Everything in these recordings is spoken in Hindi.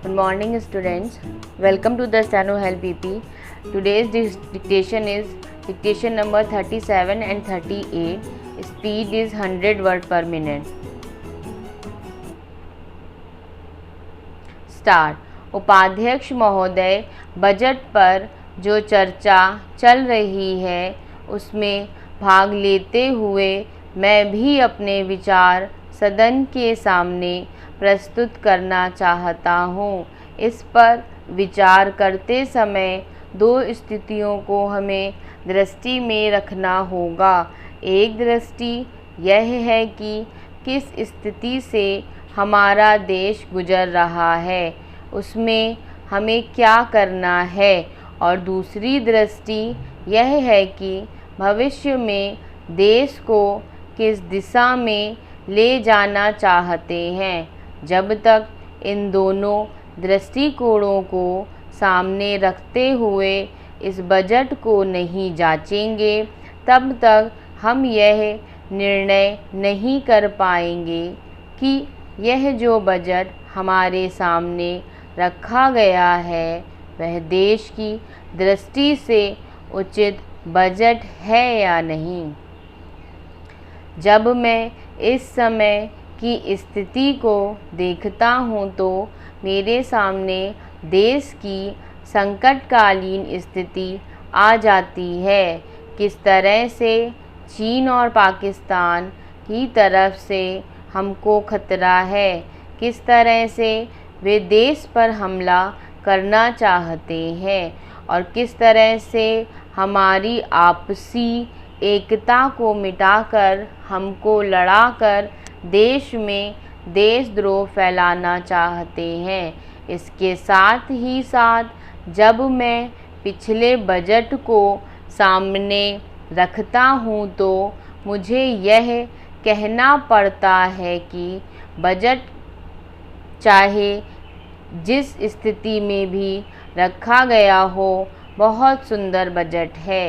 Good morning, students. Welcome to the Steno Help BP. Today's dictation is dictation number 37 and 38. Speed is 100 word per minute. Start. उपाध्यक्ष महोदय, बजट पर जो चर्चा चल रही है उसमें भाग लेते हुए मैं भी अपने विचार सदन के सामने प्रस्तुत करना चाहता हूँ। इस पर विचार करते समय दो स्थितियों को हमें दृष्टि में रखना होगा। एक दृष्टि यह है कि किस स्थिति से हमारा देश गुजर रहा है, उसमें हमें क्या करना है, और दूसरी दृष्टि यह है कि भविष्य में देश को किस दिशा में ले जाना चाहते हैं। जब तक इन दोनों दृष्टिकोणों को सामने रखते हुए इस बजट को नहीं जांचेंगे, तब तक हम यह निर्णय नहीं कर पाएंगे कि यह जो बजट हमारे सामने रखा गया है वह देश की दृष्टि से उचित बजट है या नहीं। जब मैं इस समय की स्थिति को देखता हूँ तो मेरे सामने देश की संकटकालीन स्थिति आ जाती है। किस तरह से चीन और पाकिस्तान की तरफ से हमको खतरा है, किस तरह से वे देश पर हमला करना चाहते हैं और किस तरह से हमारी आपसी एकता को मिटाकर हमको लड़ाकर देश में देशद्रोह फैलाना चाहते हैं। इसके साथ ही साथ जब मैं पिछले बजट को सामने रखता हूँ तो मुझे यह कहना पड़ता है कि बजट चाहे जिस स्थिति में भी रखा गया हो बहुत सुंदर बजट है।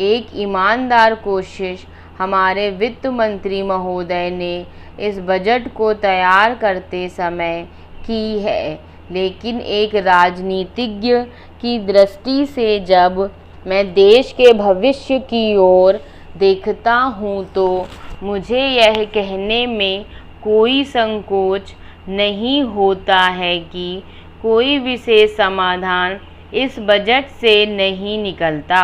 एक ईमानदार कोशिश हमारे वित्त मंत्री महोदय ने इस बजट को तैयार करते समय की है, लेकिन एक राजनीतिज्ञ की दृष्टि से जब मैं देश के भविष्य की ओर देखता हूँ तो मुझे यह कहने में कोई संकोच नहीं होता है कि कोई विशेष समाधान इस बजट से नहीं निकलता।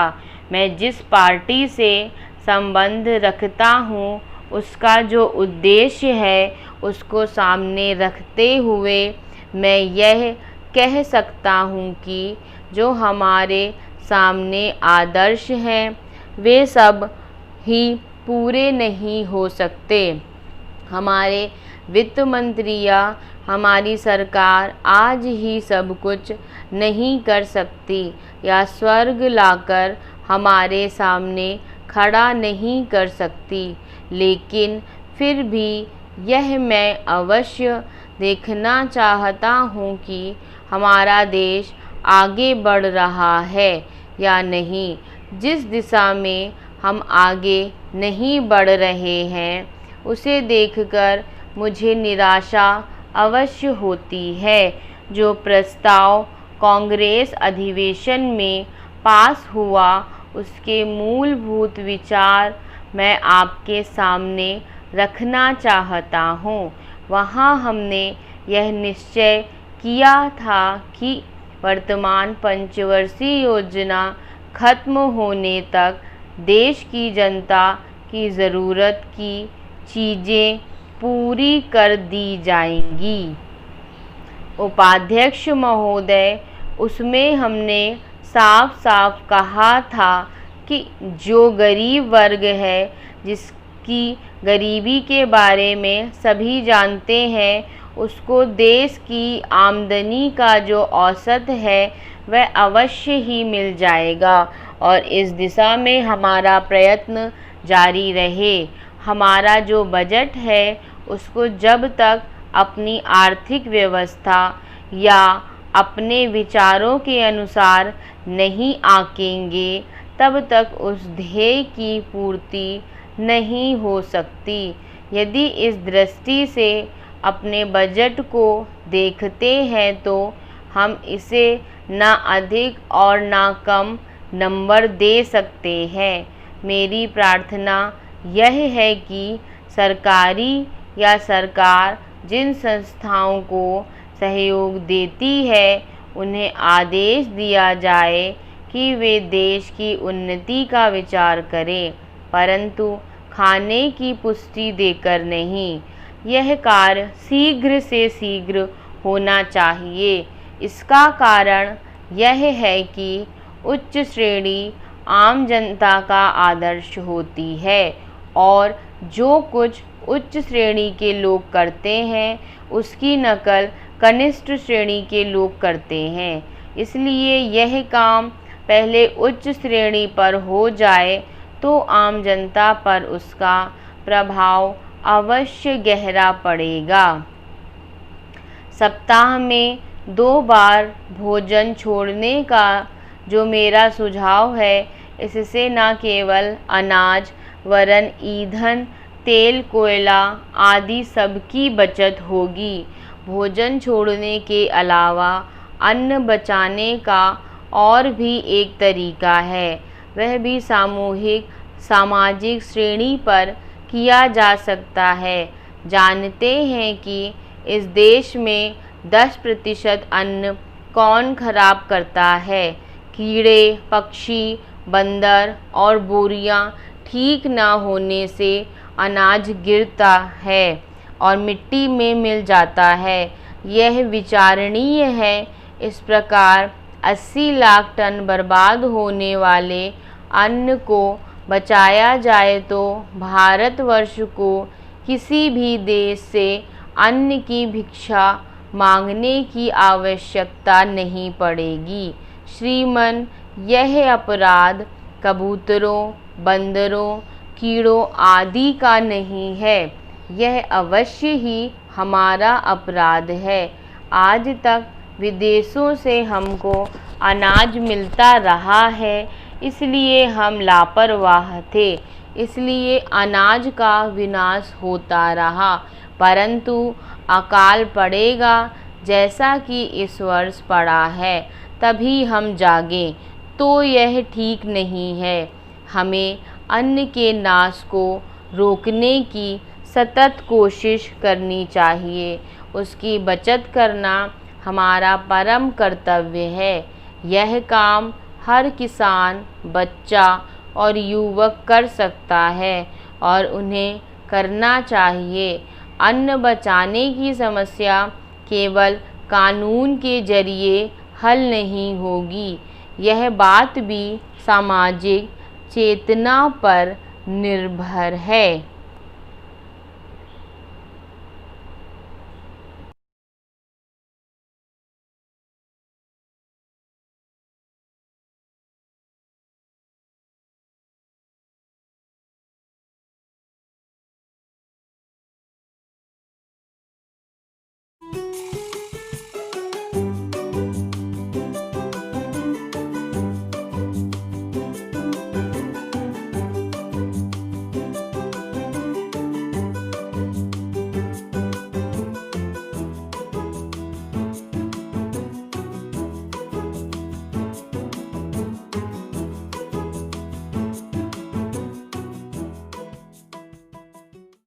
मैं जिस पार्टी से संबंध रखता हूँ उसका जो उद्देश्य है उसको सामने रखते हुए मैं यह कह सकता हूँ कि जो हमारे सामने आदर्श हैं वे सब ही पूरे नहीं हो सकते। हमारे वित्त मंत्री या हमारी सरकार आज ही सब कुछ नहीं कर सकती या स्वर्ग लाकर हमारे सामने खड़ा नहीं कर सकती, लेकिन फिर भी यह मैं अवश्य देखना चाहता हूँ कि हमारा देश आगे बढ़ रहा है या नहीं। जिस दिशा में हम आगे नहीं बढ़ रहे हैं उसे देखकर मुझे निराशा अवश्य होती है। जो प्रस्ताव कांग्रेस अधिवेशन में पास हुआ उसके मूलभूत विचार मैं आपके सामने रखना चाहता हूँ। वहाँ हमने यह निश्चय किया था कि वर्तमान पंचवर्षीय योजना खत्म होने तक देश की जनता की ज़रूरत की चीज़ें पूरी कर दी जाएंगी। उपाध्यक्ष महोदय, उसमें हमने साफ साफ कहा था कि जो गरीब वर्ग है जिसकी गरीबी के बारे में सभी जानते हैं, उसको देश की आमदनी का जो औसत है वह अवश्य ही मिल जाएगा और इस दिशा में हमारा प्रयत्न जारी रहे। हमारा जो बजट है उसको जब तक अपनी आर्थिक व्यवस्था या अपने विचारों के अनुसार नहीं आंकेंगे तब तक उस ध्येय की पूर्ति नहीं हो सकती। यदि इस दृष्टि से अपने बजट को देखते हैं तो हम इसे ना अधिक और ना कम नंबर दे सकते हैं। मेरी प्रार्थना यह है कि सरकारी या सरकार जिन संस्थाओं को सहयोग देती है उन्हें आदेश दिया जाए कि वे देश की उन्नति का विचार करें, परंतु खाने की पुष्टि देकर नहीं। यह कार्य शीघ्र से शीघ्र होना चाहिए। इसका कारण यह है कि उच्च श्रेणी आम जनता का आदर्श होती है और जो कुछ उच्च श्रेणी के लोग करते हैं उसकी नकल कनिष्ठ श्रेणी के लोग करते हैं। इसलिए यह काम पहले उच्च श्रेणी पर हो जाए तो आम जनता पर उसका प्रभाव अवश्य गहरा पड़ेगा। सप्ताह में 2 बार भोजन छोड़ने का जो मेरा सुझाव है, इससे न केवल अनाज वरन ईंधन, तेल, कोयला आदि सबकी बचत होगी। भोजन छोड़ने के अलावा अन्न बचाने का और भी एक तरीका है, वह भी सामूहिक सामाजिक श्रेणी पर किया जा सकता है। जानते हैं कि इस देश में 10% अन्न कौन खराब करता है? कीड़े, पक्षी, बंदर और बोरियां ठीक न होने से अनाज गिरता है और मिट्टी में मिल जाता है। यह विचारणीय है। इस प्रकार 80 लाख टन बर्बाद होने वाले अन्न को बचाया जाए तो भारतवर्ष को किसी भी देश से अन्न की भिक्षा मांगने की आवश्यकता नहीं पड़ेगी। श्रीमन, यह अपराध कबूतरों, बंदरों, कीड़ों आदि का नहीं है, यह अवश्य ही हमारा अपराध है। आज तक विदेशों से हमको अनाज मिलता रहा है, इसलिए हम लापरवाह थे, इसलिए अनाज का विनाश होता रहा। परंतु अकाल पड़ेगा जैसा कि इस वर्ष पड़ा है, तभी हम जागें, तो यह ठीक नहीं है। हमें अन्न के नाश को रोकने की सतत कोशिश करनी चाहिए। उसकी बचत करना हमारा परम कर्तव्य है। यह काम हर किसान, बच्चा और युवक कर सकता है और उन्हें करना चाहिए। अन्न बचाने की समस्या केवल कानून के जरिए हल नहीं होगी, यह बात भी सामाजिक चेतना पर निर्भर है।